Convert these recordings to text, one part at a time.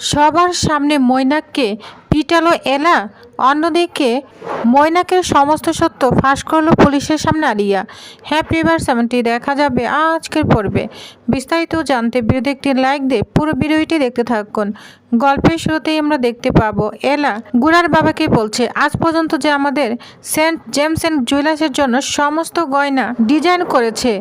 সবার সামনে মৈনাককে পিটালো এলা। অন্যদিকে মৈনাকের সমস্ত সত্য ফাঁস করলো পুলিশের সামনে আলিয়া। হ্যাপি ভিউয়ার্স, এমনটি দেখা যাবে আজকের পর্বে। বিস্তারিত জানতে ভিডিওতে একটি লাইক দিয়ে পুরো ভিডিওটি দেখতে থাকুন। গল্পের শুরুতেই আমরা দেখতে পাবো এলা গুড়ার বাবাকে বলছে, আজ পর্যন্ত যে আমাদের সেন্ট জেমস অ্যান্ড জুয়েলার্সের জন্য সমস্ত গয়না ডিজাইন করেছে,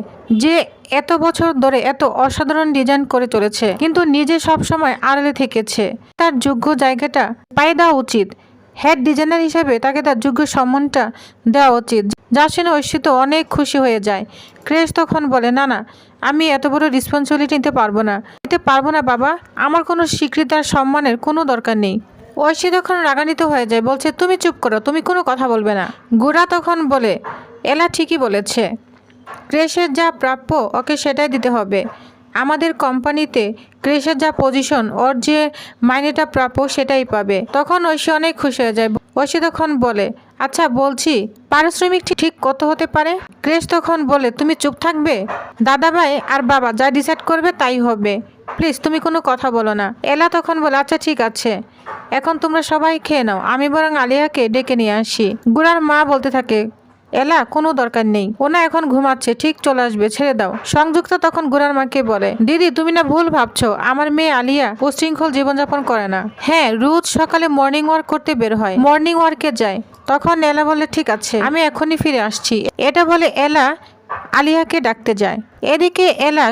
যে এত বছর ধরে এত অসাধারণ ডিজাইন করে চলেছে, কিন্তু নিজে সবসময় আড়ালে থেকেছে। তার যোগ্য জায়গাটা পাই দেওয়া উচিত। হেড ডিজাইনার হিসেবে তাকে তার যোগ্য সম্মানটা দেওয়া উচিত। যা শুনে ঐশী তো অনেক খুশি হয়ে যায়। ক্রেশ তখন বলে, না না, আমি এত বড় রেসপন্সিবিলিটি নিতে পারবো না বাবা। আমার কোনো স্বীকৃতি আর সম্মানের কোনো দরকার নেই। ঐশী তখন রাগান্বিত হয়ে যায়, বলছে, তুমি চুপ করো, তুমি কোনো কথা বলবে না। গুড়া তখন বলে, এলা ঠিকই বলেছে, ক্রেশের যা প্রাপ্য ওকে সেটাই দিতে হবে। আমাদের কোম্পানিতে ক্রেশের যা পজিশন, ওর যে মাইনেটা প্রাপ্য সেটাই পাবে। তখন ঐশী অনেক খুশি হয়ে যায়। ঐশী তখন বলে, আচ্ছা বলছি, পারিশ্রমিক ঠিক কত হতে পারে? ক্রেশ তখন বলে, তুমি চুপ থাকবে? দাদাভাই আর বাবা যা ডিসাইড করবে তাই হবে, প্লিজ তুমি কোনো কথা বলো না। এলা তখন বলে, আচ্ছা ঠিক আছে, এখন তোমরা সবাই খেয়ে নাও, আমি বরং আলিয়াকে ডেকে নিয়ে আসি। গুড়ার মা বলতে থাকে, এলা কোনো দরকার নেই, ওনা এখন ঘুমাচ্ছে, ঠিক চলে আসবে, ছেড়ে দাও। সংযুক্তা তখন গুড়ার মাকে বলে, দিদি তুমি না ভুল ভাবছো, আমার মেয়ে আলিয়া উশৃঙ্খল জীবনযাপন করে না। হ্যাঁ, রোজ সকালে মর্নিং ওয়াক করতে বের হয়, মর্নিং ওয়ার্কে যায়। তখন এলা বলে, ঠিক আছে, আমি এখনই ফিরে আসছি। এটা বলে এলা আলিয়াকে ডাকতে যায়। এদিকে এলা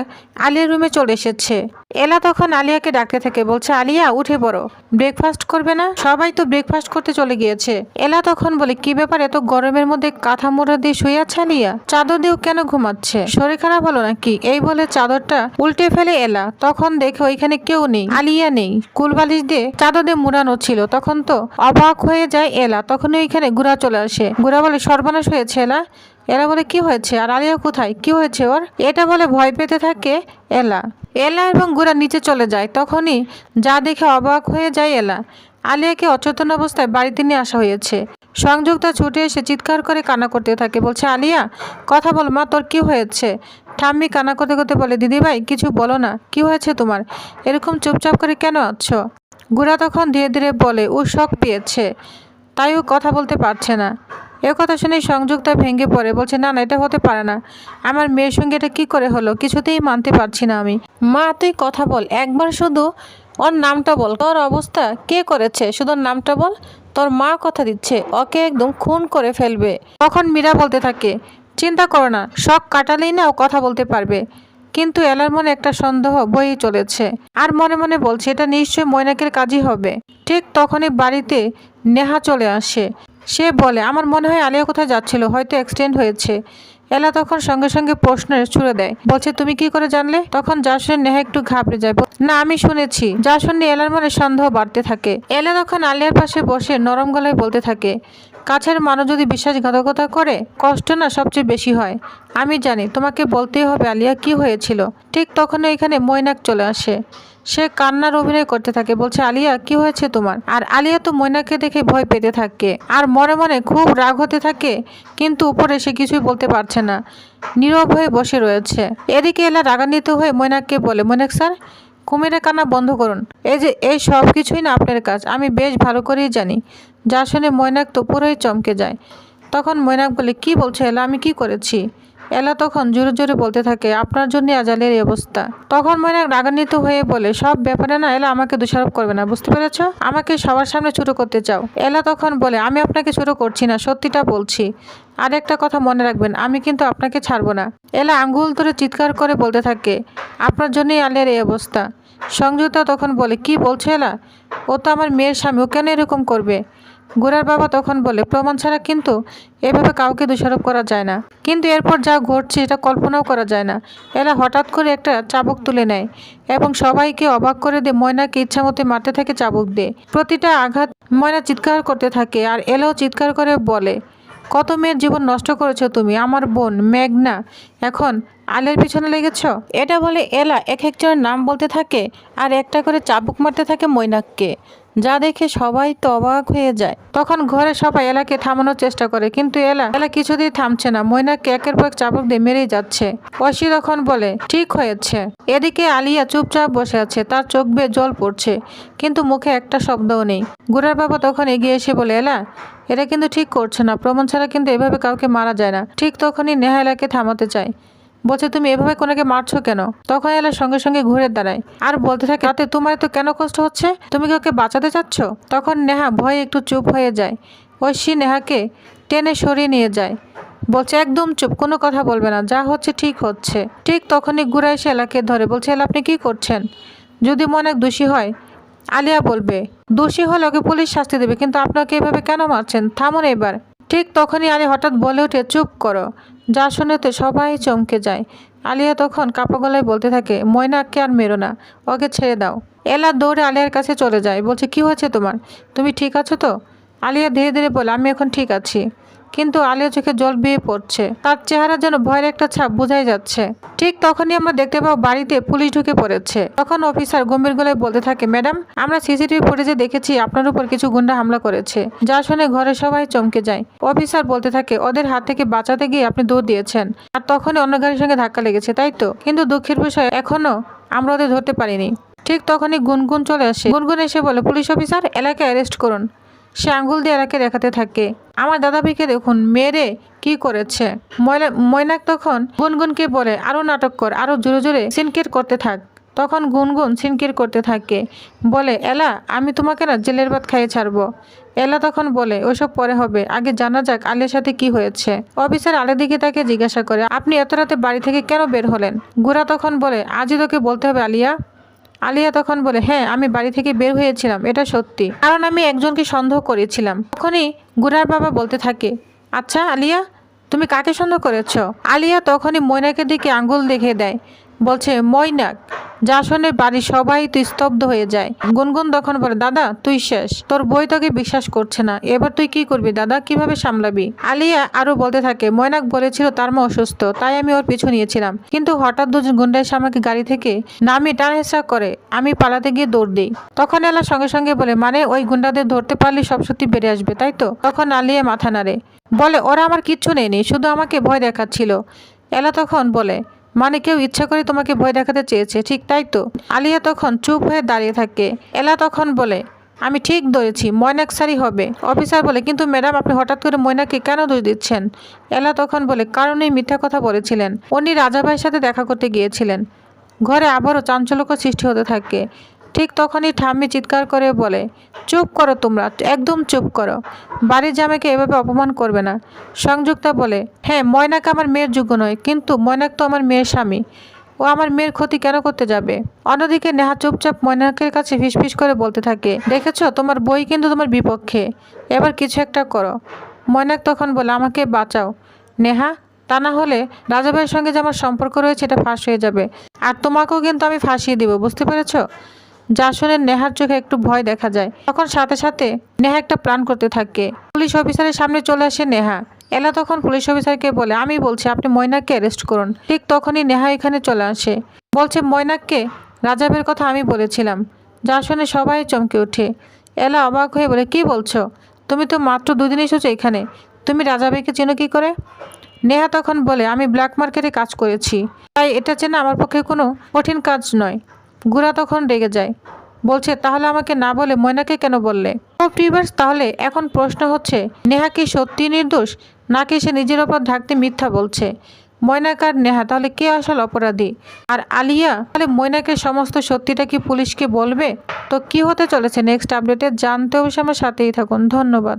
আলিয়ার রুমে চলে এসেছে। এলা তখন আলিয়াকে ডাকতে থাকে, বলছে, আলিয়া উঠে পড়ো, ব্রেকফাস্ট করবে না? সবাই তো ব্রেকফাস্ট করতে চলে গিয়েছে। এলা তখন বলে, কি ব্যাপার, এত গরমের মধ্যে কাঁথা মোড়া দিয়ে শুয়ে আছে আলিয়া? চাদর দিয়েও কেন ঘুমাচ্ছে? শরীর খারাপ হলো নাকি? এই বলে চাদরটা উল্টে ফেলে এলা। তখন দেখে ওইখানে কেউ নেই, আলিয়া নেই, কুলবালিশ দিয়ে চাদর দিয়ে মুড়ানো ছিল। তখন তো অবাক হয়ে যায় এলা। তখন ওইখানে গুড়া চলে আসে। গুড়া বলে, সর্বনাশ হয়েছে এলা। এলা বলে, কি হয়েছে? আর আলিয়া কোথায়? কি হয়েছে ওর? এটা বলে ভয় পেতে থাকে এলা। এলা এবং গুড়া নিচে চলে যায়। তখনই যা দেখে অবাক হয়ে যায় এলা। আলিয়াকে অচেতন অবস্থায় বাড়িতে নিয়ে আসা হয়েছে। সংযুক্তা ছুটে এসে চিৎকার করে কান্না করতে থাকে, বলছে, আলিয়া কথা বল মা, তোর কি হয়েছে? ঠাম্মি কান্না করতে করতে বলে, দিদিভাই কিছু বলো না, কি হয়েছে তোমার? এরকম চুপচাপ করে কেন আছো? গুড়া তখন ধীরে ধীরে বলে, ও শক পেয়েছে, তাই ও কথা বলতে পারছে না। এ কথা শুনে সংযুক্তা ভেঙে পড়ে, বলছে, না না, এটা হতে পারে না। আমার মেয়ের সঙ্গে এটা কি করে হলো? কিছুতেই মানতে পারছি না আমি। মা তুই কথা বল, একবার শুধু ওর নামটা বল, তোর অবস্থা কে করেছে? শুধু নামটা বল, তোর মা কথা দিচ্ছে ওকে একদম খুন করে ফেলবে। তখন মীরা বলতে থাকে, চিন্তা করো না, শখ কাটালেই না ও কথা বলতে পারবে। কিন্তু এলার মনে একটা সন্দেহ বয়েই চলেছে, আর মনে মনে বলছে, এটা নিশ্চয়ই মৈনাকের কাজই হবে। ঠিক তখনই বাড়িতে নেহা চলে আসে। সে বলে, আমার মনে হয় আলিয়া কোথায় যাচ্ছিল, হয়তো অ্যাক্সিডেন্ট হয়েছে। এলা তখন সঙ্গে সঙ্গে প্রশ্নের ছুড়ে দেয়, বলছে, তুমি কি করে জানলে? তখন যা শুনে নেহা একটু ঘাবড়ে যায়, না আমি শুনেছি। যা শুনে এলার মনে সন্দেহ বাড়তে থাকে। এলা তখন আলিয়ার পাশে বসে নরম গলায় বলতে থাকে, কাছের মানুষ যদি বিশ্বাসঘাতকতা করে, কষ্ট না সবচেয়ে বেশি হয়। আমি জানি, তোমাকে বলতেই হবে আলিয়া কি হয়েছিল। ঠিক তখন এখানে মৈনাক চলে আসে। সে কান্নার অভিনয় করতে থাকে, বলছে, আলিয়া কি হয়েছে তোমার? আর আলিয়া তো মৈনাককে দেখে ভয় পেতে থাকে আর মনে মনে খুব রাগ হতে থাকে, কিন্তু উপরে সে কিছুই বলতে পারছে না, নীরব হয়ে বসে রয়েছে। এদিকে এলা রাগান্বিত হয়ে মৈনাককে বলে, মৈনাক স্যার, কুমিরের কান্না বন্ধ করুন। এই সব কিছুই না আপনার কাজ, আমি বেশ ভালো করেই জানি। যা শুনে মৈনাক তো পুরোই চমকে যায়। তখন মৈনাক বলে, কি বলছে এলা, আমি কি করেছি? এলা তখন জোরে জোরে বলতে থাকে, আপনার জন্য আজালের এই অবস্থা। তখন মৈনাক রাগান্বিত হয়ে বলে, সব ব্যাপারে না এলা আমাকে দোষারোপ করবে না, বুঝতে পেরেছ? আমাকে সবার সামনে ছোট করতে চাও। এলা তখন বলে, আমি আপনাকে ছোট করছি না, সত্যিটা বলছি। আর একটা কথা মনে রাখবেন, আমি কিন্তু আপনাকে ছাড়বো না। এলা আঙ্গুল ধরে চিৎকার করে বলতে থাকে, আপনার জন্যই আলিয়ার এই অবস্থা। সংযুক্তা তখন বলে, কি বলছে এলা? ও তো আমার মেয়ের স্বামী, ও কেন এরকম করবে? গোরার বাবা তখন বলে, প্রমাণ ছাড়া কিন্তু এভাবে কাউকে দোষারোপ করা যায় না। কিন্তু এরপর যা ঘটছে এটা কল্পনাও করা যায় না। এলা হঠাৎ করে একটা চাবুক তুলে নেয় এবং সবাইকে অবাক করে দিয়ে ময়নাকে ইচ্ছামতো মারতে থাকে চাবুক দিয়ে। প্রতিটা আঘাত ময়না চিৎকার করতে থাকে আর এলাও চিৎকার করে বলে, কত মেয়ের জীবন নষ্ট করেছো তুমি, আমার বোন মেঘনা এখন আলিয়ার পিছনে লেগেছ? এটা বলে এলা এক একজনের নাম বলতে থাকে আর একটা করে চাবুক মারতে থাকে মৈনাককে, যা দেখে সবাই তো অবাক হয়ে যায়। তখন ঘরে সবাই এলাকে থামানোর চেষ্টা করে, কিন্তু এলা কিছুতেই থামছে না, মৈনাককে একের পর এক চাবুক দিয়ে মেরেই যাচ্ছে। ঐশী তখন বলে ঠিক হয়েছে। এদিকে আলিয়া চুপচাপ বসে আছে, তার চোখ বেয়ে জল পড়ছে, কিন্তু মুখে একটা শব্দও নেই। গুড়ার বাবা তখন এগিয়ে এসে বলে এলা, এটা কিন্তু ঠিক করছে না, প্রমাণ ছাড়া কিন্তু এভাবে কাউকে মারা যায় না। ঠিক তখনই নেহা এলাকে থামাতে চায়, বলছে তুমি এভাবে কোনাকে মারছো কেন? তখন এলা সঙ্গে সঙ্গে ঘুরে দাঁড়ায় আর বলতে থাকে তাতে তোমার তো কেন কষ্ট হচ্ছে? তুমি কি ওকে বাঁচাতে চাচ্ছ? তখন নেহা ভয়ে একটু চুপ হয়ে যায়। ঐশী নেহাকে টেনে সরিয়ে নিয়ে যায়, বলছে একদম চুপ, কোনো কথা বলবে না, যা হচ্ছে ঠিক হচ্ছে। ঠিক তখনই গুড়া এসে এলাকে ধরে, বলছে এলা আপনি কি করছেন? যদি মনে দোষী হয় আলিয়া বলবে, দোষী হলে ওকে পুলিশ শাস্তি দেবে, কিন্তু আপনাকে এভাবে কেন মারছেন? থামুন এবার। ঠিক তখনই আলিয়া হঠাৎ বলে ওঠে চুপ করো, যা শুনেতে সবাই চমকে যায়। আলিয়া তখন কাপা গলায় বলতে থাকে মৈনাককে আর মেরো না, ওকে ছেড়ে দাও। এলা দৌড়ে আলিয়ার কাছে চলে যায়, বলছে কি হয়েছে তোমার? তুমি ঠিক আছো তো? আলিয়া ধীরে ধীরে বলে আমি এখন ঠিক আছি, কিন্তু আলিয়া চোখে জল বেয়ে পড়ছে, তার চেহারা যেন ভয়ের একটা ছাপ বোঝাই যাচ্ছে। ঠিক তখনই আমরা দেখতে পাবো বাড়িতে পুলিশ ঢুকে পড়েছে। তখন অফিসার গম্ভীর গলায় বলতে থাকে ম্যাডাম, আমরা সিসিটিভি ফুটেজে দেখেছি আপনার উপর কিছু গুন্ডা হামলা করেছে। যা শুনে ঘরে সবাই চমকে যায়। অফিসার বলতে থাকে ওদের হাত থেকে বাঁচাতে গিয়ে আপনি দৌড় দিয়েছেন, আর তখনই অন্য গাড়ির সঙ্গে ধাক্কা লেগেছে, তাই তো? কিন্তু দুঃখের বিষয় এখনো আমরা ওদের ধরতে পারিনি। ঠিক তখনই গুনগুন চলে আসে। গুনগুন এসে বলে পুলিশ অফিসার এলাকায় অ্যারেস্ট করুন। সে আঙ্গুল দিয়ে এলাকে দেখাতে থাকে, আমার দাদাভাইকে দেখুন মেরে কি করেছে। মৈনাক তখন গুনগুনকে বলে আরো নাটক কর, আরো জোরে জোরে সিনকেট করতে থাক। তখন গুনগুন সিনকেট করতে থাকে, বলে এলা আমি তোমাকে না জেলের ভাত খাইয়ে ছাড়বো। এলা তখন বলে ওসব পরে হবে, আগে জানা যাক আলিয়ার সাথে কি হয়েছে। অফিসার আলের দিকে তাকে জিজ্ঞাসা করে আপনি এত রাতে বাড়ি থেকে কেন বের হলেন? গুড়া তখন বলে আজই তোকে বলতে হবে আলিয়া। আলিয়া তখন বলে হ্যাঁ আমি বাড়ি থেকে বের হয়েছিলাম, এটা সত্যি, কারণ আমি একজনকে সন্দেহ করেছিলাম। তখনই গুড়ার বাবা বলতে থাকে আচ্ছা আলিয়া তুমি কাকে সন্দেহ করেছ? আলিয়া তখনই মৈনাকের দিকে আঙ্গুল দেখিয়ে দেয়, বলছে মৈনাক। যা শুনে বাড়ির সবাই তো স্তব্ধ হয়ে যায়। গুনগুন তখন বলে দাদা তুই শেষ, তোর বই তোকে বিশ্বাস করছে না, এবার তুই কি করবি দাদা, কিভাবে সামলাবি? আলিয়া আরো বলতে থাকে মৈনাক বলেছিল তার মা অসুস্থ, তাই আমি ওর পিছু নিয়েছিলাম, কিন্তু হঠাৎ দুজন গুন্ডা এসে আমাকে গাড়ি থেকে নামিয়ে টানহেঁচড়া করে, আমি পালাতে গিয়ে দৌড় দিই। তখন এলা সঙ্গে সঙ্গে বলে মানে ওই গুন্ডাদের ধরতে পারলে সব সত্যি বেড়ে আসবে তাই তো? তখন আলিয়া মাথা নাড়ে, বলে ওরা আমার কিচ্ছু নেয়নি, শুধু আমাকে ভয় দেখাচ্ছিল। এলা তখন বলে মানে কেউ ইচ্ছা করে তোমাকে ভয় দেখাতে চেয়েছে, ঠিক তাই তো? আলিয়া তখন চুপ হয়ে দাঁড়িয়ে থাকে। এলা তখন বলে আমি ঠিক ধরেছি, মৈনাক সারি হবে। অফিসার বলে কিন্তু ম্যাডাম আপনি হঠাৎ করে মৈনাককে কেন দোষ দিচ্ছেন? এলা তখন বলে কারণ এই মিথ্যা কথা বলেছিলেন, উনি রাজা ভাইয়ের সাথে দেখা করতে গিয়েছিলেন। ঘরে আবারও চাঞ্চল্যকর সৃষ্টি হতে থাকে। ঠিক তখনই ঠাম্মি চিৎকার করে বলে চুপ করো তোমরা, একদম চুপ করো, বাড়ির জামাইকে এভাবে অপমান করবে না। সংযুক্তা বলে হ্যাঁ মৈনাক আমার মেয়ের যোগ্য নয়, কিন্তু মৈনাক তো আমার মেয়ের স্বামী, ও আমার মেয়ের ক্ষতি কেন করতে যাবে? অন্যদিকে নেহা চুপচাপ মৈনাকের কাছে ফিসফিস করে বলতে থাকে দেখেছো তোমার বই কিন্তু তোমার বিপক্ষে, এবার কিছু একটা করো। মৈনাক তখন বলে আমাকে বাঁচাও নেহা, তা না হলে রাজা ভাইয়ের সঙ্গে যে আমার সম্পর্ক রয়েছে এটা ফাঁস হয়ে যাবে, আর তোমাকেও কিন্তু আমি ফাঁসিয়ে দিব, বুঝতে পেরেছো? যা শুনে নেহার চোখে একটু ভয় দেখা যায়। তখন সাথে সাথে নেহা একটা প্ল্যান করতে থাকে। পুলিশ অফিসারের সামনে চলে আসে নেহা। এলা তখন পুলিশ অফিসারকে বলে আমি বলছি আপনি মৈনাককে অ্যারেস্ট করুন। ঠিক তখনই নেহা এখানে চলে আসে, বলছে মৈনাককে রাজাবের কথা আমি বলেছিলাম। যা শুনে সবাই চমকে ওঠে। এলা অবাক হয়ে বলে কি বলছো? তুমি তো মাত্র দুদিন এসেছো এখানে, তুমি রাজাভাইকে চেনো কি করে? নেহা তখন বলে আমি ব্ল্যাক মার্কেটে কাজ করেছি, তাই এটা চেনা আমার পক্ষে কোনো কঠিন কাজ নয়। গুড়া তখন রেগে যায়, বলছে তাহলে আমাকে না বলে মৈনাকে কেন বললে? তাহলে এখন প্রশ্ন হচ্ছে নেহা কি সত্যি নির্দোষ, নাকি সে নিজের ওপর ঢাকতে মিথ্যা বলছে? মৈনাক আর নেহা তাহলে কে আসল অপরাধী? আর আলিয়া তাহলে মৈনাকের সমস্ত সত্যিটা কি পুলিশকে বলবে? তো কি হতে চলেছে নেক্সট আপডেটে জানতে অবশ্যই আমার সাথেই থাকুন। ধন্যবাদ।